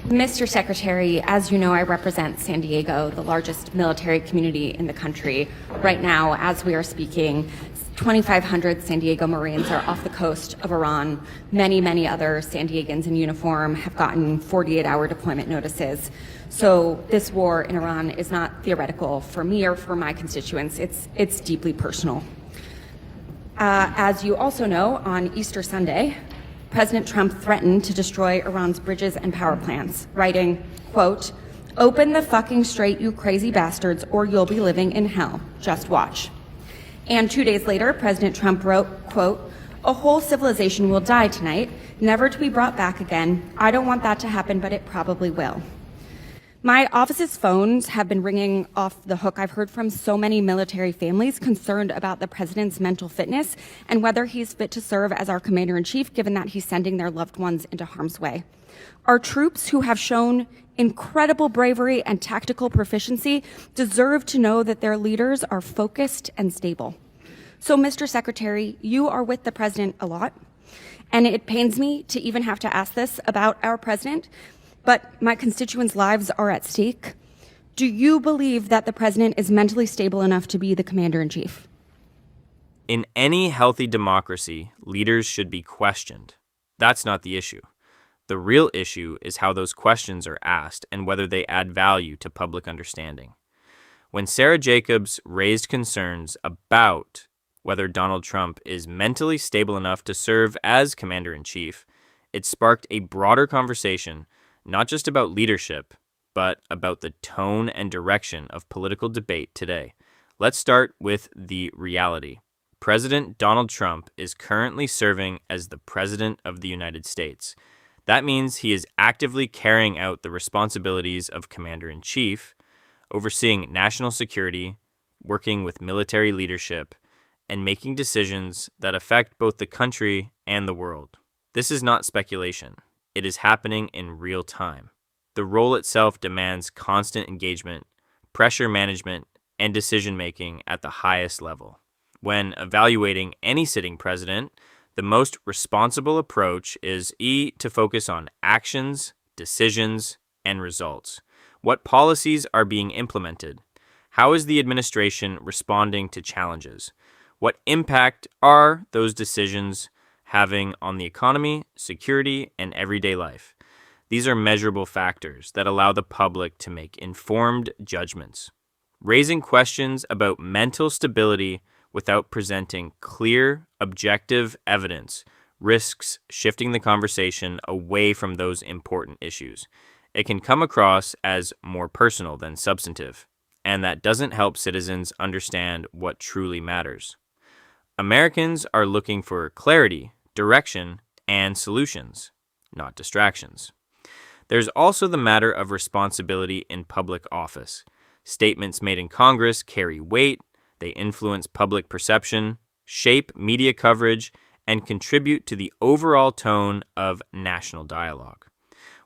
Mr. Secretary, as you know, I represent San Diego, the largest military community in the country. Right now, as we are speaking, 2,500 San Diego Marines are off the coast of Iran. Many, many other San Diegans in uniform have gotten 48-hour deployment notices. So this war in Iran is not theoretical for me or for my constituents. It's deeply personal. As you also know, on Easter Sunday, President Trump threatened to destroy Iran's bridges and power plants, writing, quote, "Open the fucking strait, you crazy bastards, or you'll be living in hell. Just watch." And 2 days later, President Trump wrote, quote, "A whole civilization will die tonight, never to be brought back again. I don't want that to happen, but it probably will." My office's phones have been ringing off the hook. I've heard from so many military families concerned about the president's mental fitness and whether he's fit to serve as our commander-in-chief, given that he's sending their loved ones into harm's way. Our troops, who have shown incredible bravery and tactical proficiency, deserve to know that their leaders are focused and stable. So, Mr. Secretary, you are with the president a lot, and it pains me to even have to ask this about our president, but my constituents' lives are at stake. Do you believe that the president is mentally stable enough to be the commander-in-chief? In any healthy democracy, leaders should be questioned. That's not the issue. The real issue is how those questions are asked and whether they add value to public understanding. When Sarah Jacobs raised concerns about whether Donald Trump is mentally stable enough to serve as commander-in-chief, it sparked a broader conversation, not just about leadership, but about the tone and direction of political debate today. Let's start with the reality. President Donald Trump is currently serving as the President of the United States. That means he is actively carrying out the responsibilities of Commander-in-Chief, overseeing national security, working with military leadership, and making decisions that affect both the country and the world. This is not speculation. It is happening in real time. The role itself demands constant engagement, pressure management, and decision-making at the highest level. When evaluating any sitting president, the most responsible approach is to focus on actions, decisions, and results. What policies are being implemented? How is the administration responding to challenges? What impact are those decisions having on the economy, security, and everyday life? These are measurable factors that allow the public to make informed judgments. Raising questions about mental stability without presenting clear, objective evidence risks shifting the conversation away from those important issues. It can come across as more personal than substantive, and that doesn't help citizens understand what truly matters. Americans are looking for clarity, direction, and solutions, not distractions. There's also the matter of responsibility in public office. Statements made in Congress carry weight, they influence public perception, shape media coverage, and contribute to the overall tone of national dialogue.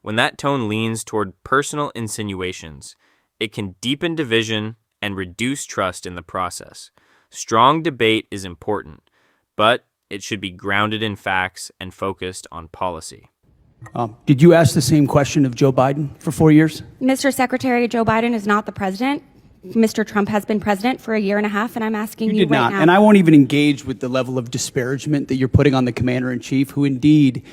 When that tone leans toward personal insinuations, it can deepen division and reduce trust in the process. Strong debate is important, but it should be grounded in facts and focused on policy. Did you ask the same question of Joe Biden for 4 years? Mr. Secretary, Joe Biden is not the president. Mr. Trump has been president for a year and a half, and I'm asking you did right not. now. And I won't even engage with the level of disparagement that you're putting on the commander-in-chief, who indeed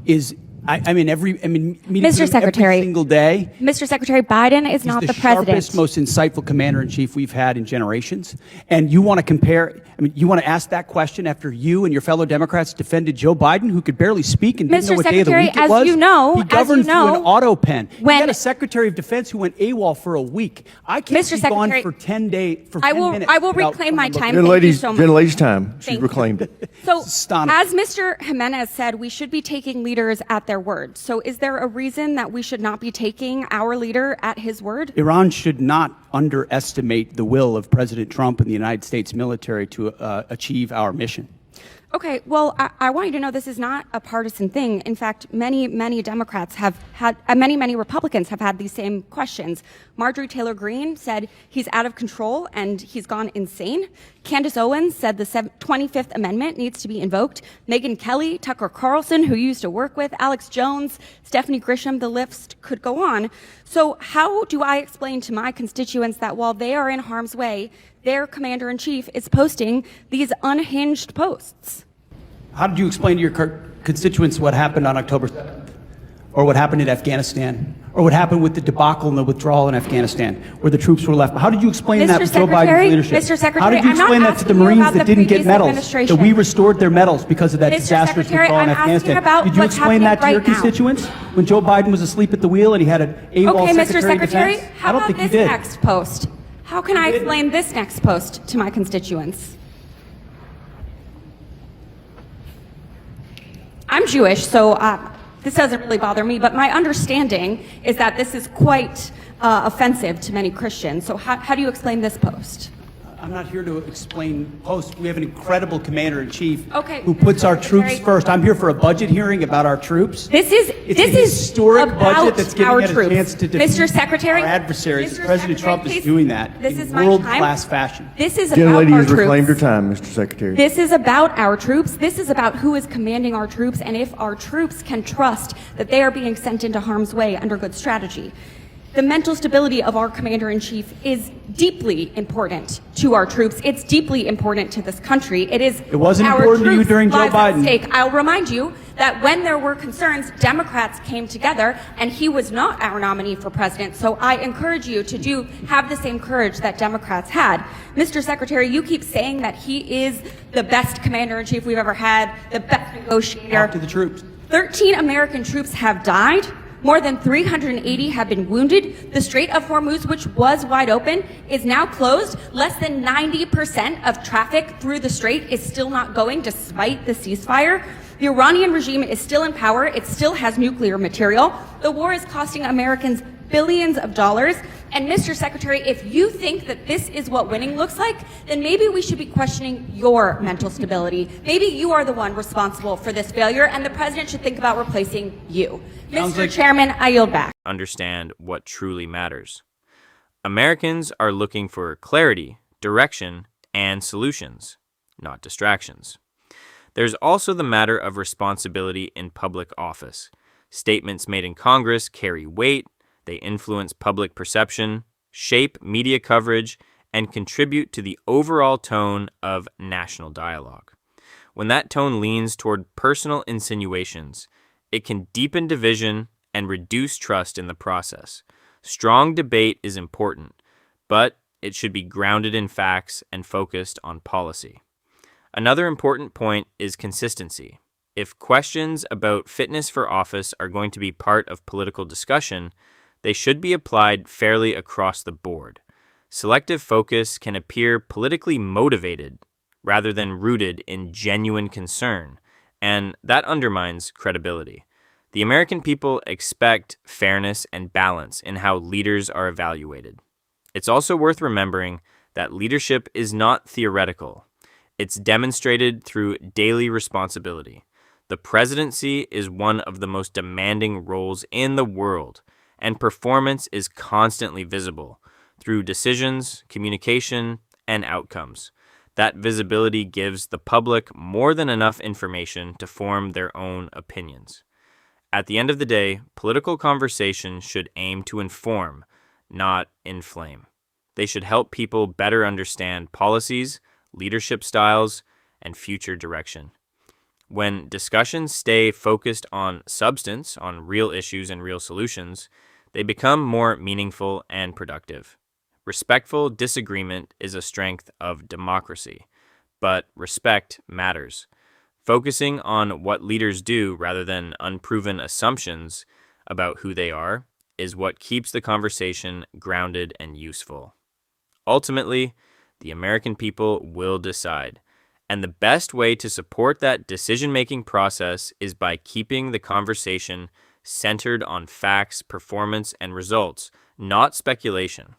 is. Mr. Secretary, every single day. Mr. Secretary, Biden is not the president. He's the sharpest, most insightful commander-in-chief we've had in generations. And you want to compare, you want to ask that question after you and your fellow Democrats defended Joe Biden, who could barely speak and didn't know what day of the week it was? As you know, he governed through an auto pen. When, he had a Secretary of Defense who went AWOL for a week. I can't be gone for 10 days, for 10 minutes. I will reclaim my time. Lady's time. She's reclaimed it. So, as Mr. Jimenez said, we should be taking leaders at their word. So is there a reason that we should not be taking our leader at his word? Iran should not underestimate the will of President Trump and the United States military to achieve our mission. Okay, well, I want you to know this is not a partisan thing. In fact, many Democrats have had, many Republicans have had these same questions. Marjorie Taylor Greene said he's out of control and he's gone insane. Candace Owens said the 25th Amendment needs to be invoked. Megyn Kelly, Tucker Carlson, who you used to work with, Alex Jones, Stephanie Grisham, the list could go on. So how do I explain to my constituents that while they are in harm's way, their commander-in-chief is posting these unhinged posts? How did you explain to your constituents what happened on October 7th? Or what happened in Afghanistan? Or what happened with the debacle and the withdrawal in Afghanistan, where the troops were left? How did you explain that with Joe Biden's leadership? Mr. Secretary, how did you explain that to the Marines that didn't get medals? That we restored their medals because of that disastrous withdrawal in Afghanistan. Did you explain that to your constituents when Joe Biden was asleep at the wheel and he had an AWOL Secretary of Defense? How about this next post? How can I explain this next post to my constituents? I'm Jewish, so this doesn't really bother me, but my understanding is that this is quite offensive to many Christians. So how do you explain this post? I'm not here to explain posts. We have an incredible commander-in-chief who Mr. puts our troops Secretary. first. I'm here for a budget hearing about our troops. This is historic budget that's giving our us a troops. chance to defeat Mr. Secretary, our adversaries. Mr. President Trump Secretary, is doing that this in is my world-class time. fashion. This is Gentlelady about our has reclaimed her troops. time, Mr. Secretary. This is about our troops. This is about who is commanding our troops and if our troops can trust that they are being sent into harm's way under good strategy. The mental stability of our commander-in-chief is deeply important to our troops. It's deeply important to this country. It wasn't our important to you troops' during Joe lives at Biden. stake. I'll remind you that when there were concerns, Democrats came together, and he was not our nominee for president. So I encourage you to have the same courage that Democrats had. Mr. Secretary, you keep saying that he is the best commander-in-chief we've ever had, the best negotiator. Talk to the troops. 13 American troops have died. More than 380 have been wounded. The Strait of Hormuz, which was wide open, is now closed. Less than 90% of traffic through the strait is still not going despite the ceasefire. The Iranian regime is still in power. It still has nuclear material. The war is costing Americans billions of dollars. And Mr. Secretary, if you think that this is what winning looks like, then maybe we should be questioning your mental stability. Maybe you are the one responsible for this failure, and the president should think about replacing you. Mr. Chairman, I yield back. Understand what truly matters. Americans are looking for clarity, direction, and solutions, not distractions. There's also the matter of responsibility in public office. Statements made in Congress carry weight. They influence public perception, shape media coverage, and contribute to the overall tone of national dialogue. When that tone leans toward personal insinuations, it can deepen division and reduce trust in the process. Strong debate is important, but it should be grounded in facts and focused on policy. Another important point is consistency. If questions about fitness for office are going to be part of political discussion, they should be applied fairly across the board. Selective focus can appear politically motivated rather than rooted in genuine concern, and that undermines credibility. The American people expect fairness and balance in how leaders are evaluated. It's also worth remembering that leadership is not theoretical. It's demonstrated through daily responsibility. The presidency is one of the most demanding roles in the world, and performance is constantly visible through decisions, communication, and outcomes. That visibility gives the public more than enough information to form their own opinions. At the end of the day, political conversation should aim to inform, not inflame. They should help people better understand policies, leadership styles, and future direction. When discussions stay focused on substance, on real issues and real solutions, they become more meaningful and productive. Respectful disagreement is a strength of democracy, but respect matters. Focusing on what leaders do rather than unproven assumptions about who they are is what keeps the conversation grounded and useful. Ultimately, the American people will decide, and the best way to support that decision-making process is by keeping the conversation centered on facts, performance, and results, not speculation.